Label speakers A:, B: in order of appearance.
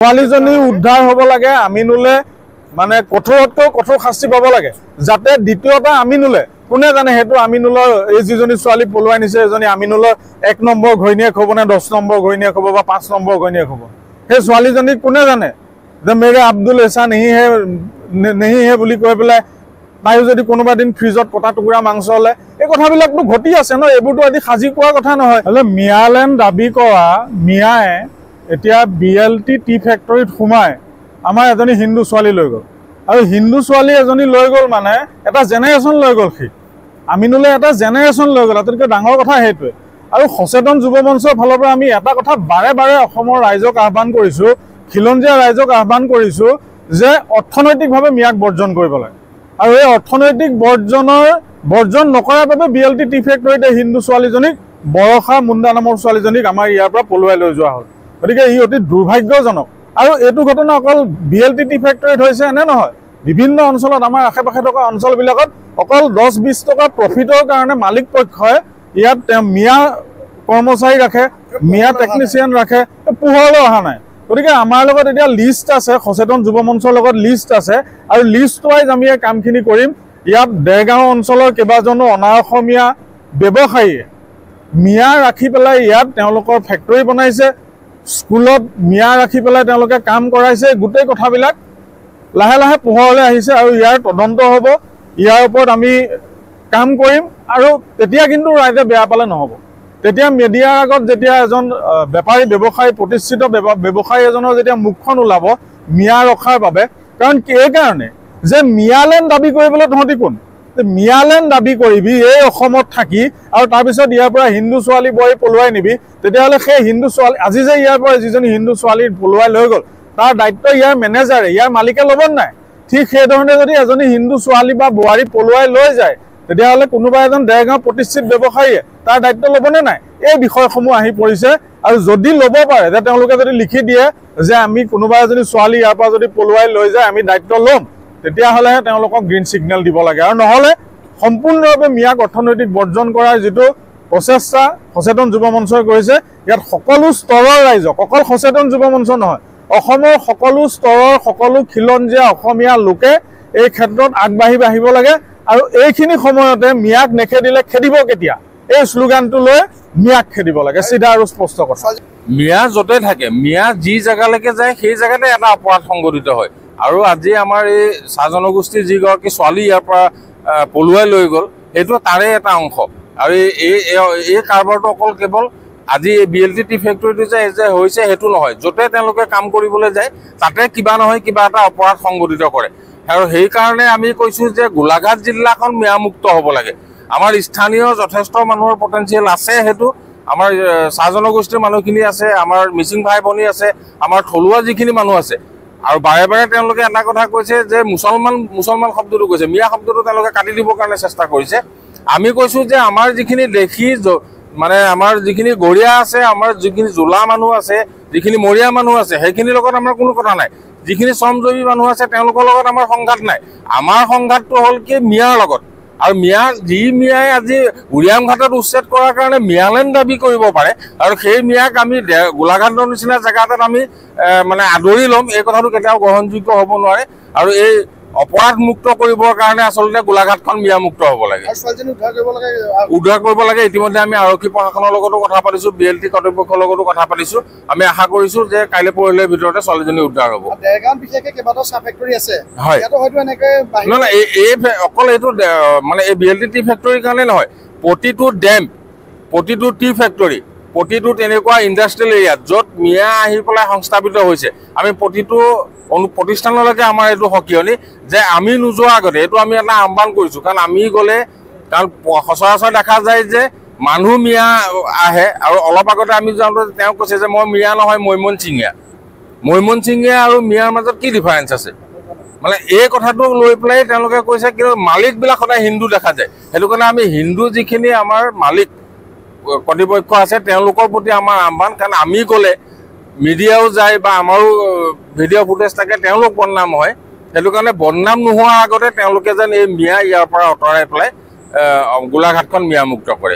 A: ছোৱালীজনী উদ্ধাৰ হ'ব লাগে আমিনুলে মানে কঠোৰতকৈ কঠোৰ শাস্তি পাব লাগে যাতে দ্বিতীয়টা আমিনুলে কোনে জানে হেতু আমিনুলৰ এই যিজনী ছোৱালী পলুৱাই নিছে এজনী আমিনুলৰ 1 নম্বৰ ঘৈণীয়েক হ'ব নে 10 নম্বৰ ঘৈণীয়েক হ'ব বা 5 নম্বৰ ঘৈণীয়েক হ'ব সেই ছোৱালীজনী কোনে জানে যে মেৰে আব্দুল এছা নেহি হে বুলি কৈ পেলাই তাইও যদি কোনোবা দিন ফ্ৰিজত কটা টুকুৰা মাংস হলে এই কথাবিলাকটো ঘটি আছে ন এইবোৰটো আজি সাজি কোৱা কথা নহয় হলে মিয়ালেন দাবী কৰা মিয়ায়ে এতিয়া বিএলটি টি ফ্যাক্টৰীত সোমাই আমাৰ এজনী হিন্দু ছোৱালী লৈ গ'ল আৰু হিন্দু ছোৱালী এজনী লৈ গ'ল মানে এটা জেনেৰেশ্যন লৈ গ'ল সি আমিনুলে এটা জেনেৰেশ্যন লৈ গ'ল আটাইতকৈ ডাঙৰ কথা সেইটোৱে আৰু সচেতন যুৱ মঞ্চৰ ফালৰ পৰা আমি এটা কথা বাৰে বাৰে অসমৰ ৰাইজক আহ্বান কৰিছো খিলঞ্জীয়া ৰাইজক আহ্বান কৰিছো যে অৰ্থনৈতিকভাৱে মিয়াক বৰ্জন কৰিব লাগে আৰু এই অৰ্থনৈতিক বৰ্জন নকৰাৰ বাবে বিএলটি টি ফ্যাক্টৰীতে হিন্দু ছোৱালীজনীক বৰষা মুণ্ডা নামৰ ছোৱালীজনীক আমাৰ ইয়াৰ পৰা পলুৱাই লৈ যোৱা হ'ল গতিকে ই অতি দুৰ্ভাগ্যজনক আৰু এইটো ঘটনা অকল বিএলটি টি ফ্যাক্টৰীত হৈছে এনে নহয় বিভিন্ন অঞ্চলত আমাৰ আশে-পাশে থকা অঞ্চলবিলাকত অকল 10-20 টকা প্ৰফিটৰ কাৰণে মালিক পক্ষই ইয়াত মিয়া কৰ্মচাৰী ৰাখে মিয়া টেকনিচিয়ান ৰাখে পোহৰলৈ অহা নাই গতিকে আমাৰ লগত এতিয়া লিষ্ট আছে সচেতন যুৱ মঞ্চৰ লগত লিষ্ট আছে আৰু লিষ্ট ৱাইজ আমি এই কামখিনি কৰিম ইয়াত দেৰগাঁও অঞ্চলৰ কেইবাজনো অনাঅসমীয়া ব্যৱসায়ীয়ে মিয়া ৰাখি পেলাই ইয়াত তেওঁলোকৰ ফ্যাক্টৰী বনাইছে স্কুলত মিয়া ৰাখি পেলাই তেওঁলোকে কাম কৰাইছে গোটেই কথাবিলাক লাহে লাহে পোহৰলৈ আহিছে আৰু ইয়াৰ তদন্ত হ'ব ইয়াৰ ওপৰত আমি কাম কৰিম আৰু তেতিয়া কিন্তু ৰাইজে বেয়া পালে নহ'ব তেতিয়া মিডিয়াৰ আগত যেতিয়া এজন বেপাৰী ব্যৱসায়ী প্ৰতিষ্ঠিত ব্যৱসায়ী এজনৰ যেতিয়া মুখখন ওলাব মিয়া ৰখাৰ বাবে কাৰণ এই কাৰণে যে মিয়ালেণ্ড দাবী কৰিবলৈ তহঁতি কোন মিয়ালেণ্ড দাবী কৰিবি এই অসমত থাকি আৰু তাৰপিছত ইয়াৰ পৰা হিন্দু ছোৱালী বোৱাৰী পলুৱাই নিবি তেতিয়াহ'লে সেই হিন্দু ছোৱালী আজি যে ইয়াৰ পৰা যিজনী হিন্দু ছোৱালীৰ পলুৱাই লৈ গ'ল তাৰ দায়িত্ব ইয়াৰ মেনেজাৰে ইয়াৰ মালিকে ল'ব নাই ঠিক সেইধৰণে যদি এজনী হিন্দু ছোৱালী বা বোৱাৰী পলুৱাই লৈ যায় তেতিয়াহ'লে কোনোবা এজন দেৰগাঁও প্ৰতিষ্ঠিত ব্যৱসায়ীয়ে তাৰ দায়িত্ব ল'বনে নাই এই বিষয়সমূহ আহি পৰিছে আৰু যদি ল'ব পাৰে যে তেওঁলোকে যদি লিখি দিয়ে যে আমি কোনোবা এজনী ছোৱালী ইয়াৰ পৰা যদি পলুৱাই লৈ যায় আমি দায়িত্ব ল'ম তেতিয়াহ'লেহে তেওঁলোকক গ্ৰীণ ছিগনেল দিব লাগে আৰু নহ'লে সম্পূৰ্ণভাৱে মিয়াক অৰ্থনৈতিক বৰ্জন কৰাৰ যিটো প্ৰচেষ্টা সচেতন যুৱ মঞ্চই কৰিছে ইয়াত সকলো স্তৰৰ ৰাইজক অকল সচেতন যুৱ মঞ্চ নহয় অসমৰ সকলো স্তৰৰ সকলো খিলঞ্জীয়া অসমীয়া লোকে এই ক্ষেত্ৰত আগবাঢ়ি আহিব লাগে আৰু এইখিনি সময়তে মিয়াক নেখেদিলে খেদিব কেতিয়া এই শ্লোগানটো লৈ মিয়াক খেদিব লাগে চিধা আৰু স্পষ্ট কথা
B: মিয়া য'তে থাকে মিয়া যি জেগালৈকে যায় সেই জেগাতে এটা অপৰাধ সংঘটিত হয় আৰু আজি আমাৰ এই চাহ জনগোষ্ঠীৰ যিগৰাকী ছোৱালী ইয়াৰ পৰা পলুৱাই লৈ গ'ল সেইটো তাৰে এটা অংশ আৰু এই কাৰবাৰটো অকল কেৱল আজি এই বিএলটি টি ফ্যাক্টৰীটো যে হৈছে সেইটো নহয় য'তে তেওঁলোকে কাম কৰিবলৈ যায় তাতে কিবা নহয় কিবা এটা অপৰাধ সংঘটিত কৰে আৰু সেইকাৰণে আমি কৈছোঁ যে গোলাঘাট জিলাখন মিয়ামুক্ত হ'ব লাগে আমাৰ স্থানীয় যথেষ্ট মানুহৰ পটেঞ্চিয়েল আছে সেইটো আমাৰ চাহ জনগোষ্ঠীৰ মানুহখিনি আছে আমাৰ মিচিং ভাই ভনী আছে আমাৰ থলুৱা যিখিনি মানুহ আছে আৰু বাৰে বাৰে তেওঁলোকে এটা কথা কৈছে যে মুছলমান শব্দটো কৈছে মিয়া শব্দটো তেওঁলোকে কাটি দিবৰ কাৰণে চেষ্টা কৰিছে আমি কৈছোঁ যে আমাৰ যিখিনি দেখি মানে আমাৰ যিখিনি গৰীয়া আছে আমাৰ যিখিনি জোলা মানুহ আছে যিখিনি মৰীয়া মানুহ আছে সেইখিনিৰ লগত আমাৰ কোনো কথা নাই যিখিনি শ্ৰমজীৱী মানুহ আছে তেওঁলোকৰ লগত আমাৰ সংঘাত নাই আমাৰ সংঘাতটো হ'ল কি মিয়াৰ লগত আৰু মিয়াই আজি উৰিয়াম ঘাটত উচ্ছেদ কৰাৰ কাৰণে মিয়ালেণ্ড দাবী কৰিব পাৰে আৰু সেই মিয়াক আমি গোলাঘাটৰ নিচিনা জেগাত আমি মানে আদৰি ল'ম এই কথাটো কেতিয়াও গ্ৰহণযোগ্য হ'ব নোৱাৰে আৰু এই অপৰাধ মুক্ত কৰিবৰ কাৰণে আচলতে গোলাঘাটখন মিয়ামুক্ত হ'ব লাগে উদ্ধাৰ কৰিব লাগে ইতিমধ্যে আমি আৰক্ষী প্ৰশাসনৰ লগতো কথা পাতিছোঁ বিএলটি কৰ্তৃপক্ষৰ লগতো কথা পাতিছোঁ আমি আশা কৰিছোঁ যে কাইলৈ পৰহিলৈৰ ভিতৰতে ছোৱালীজনী উদ্ধাৰ হ'ব হয় এই অকল এইটো মানে এই বিএলটি টি ফ্যাক্টৰীৰ কাৰণে নহয় প্ৰতিটো ডেম প্ৰতিটো টি ফ্যাক্টৰী প্ৰতিটো তেনেকুৱা ইণ্ডাষ্ট্ৰিয়েল এৰিয়াত য'ত মিয়া আহি পেলাই সংস্থাপিত হৈছে আমি প্ৰতিটো প্ৰতিষ্ঠানলৈকে আমাৰ এইটো সকিয়নি যে আমি নোযোৱাৰ আগতে এইটো আমি এটা আহ্বান কৰিছোঁ কাৰণ আমি গ'লে কাৰণ সচৰাচৰ দেখা যায় যে মানুহ মিয়া আহে আৰু অলপ আগতে আমি যাওঁতে তেওঁ কৈছে যে মই মিয়া নহয় মৈমনচিঙীয়া আৰু মিয়াৰ মাজত কি ডিফাৰেঞ্চ আছে মানে এই কথাটো লৈ পেলাই তেওঁলোকে কৈছে কিন্তু মালিকবিলাক সদায় হিন্দু দেখা যায় সেইটো কাৰণে আমি হিন্দু যিখিনি আমাৰ মালিক কৰ্তৃপক্ষ আছে তেওঁলোকৰ প্ৰতি আমাৰ আহ্বান কাৰণ আমি গ'লে মিডিয়াও যায় বা আমাৰো ভিডিঅ' ফুটেজ থাকে তেওঁলোক বদনাম হয় সেইটো কাৰণে বদনাম নোহোৱাৰ আগতে তেওঁলোকে যেন এই মিয়া ইয়াৰ পৰা আঁতৰাই পেলাই গোলাঘাটখন মিয়ামুক্ত কৰে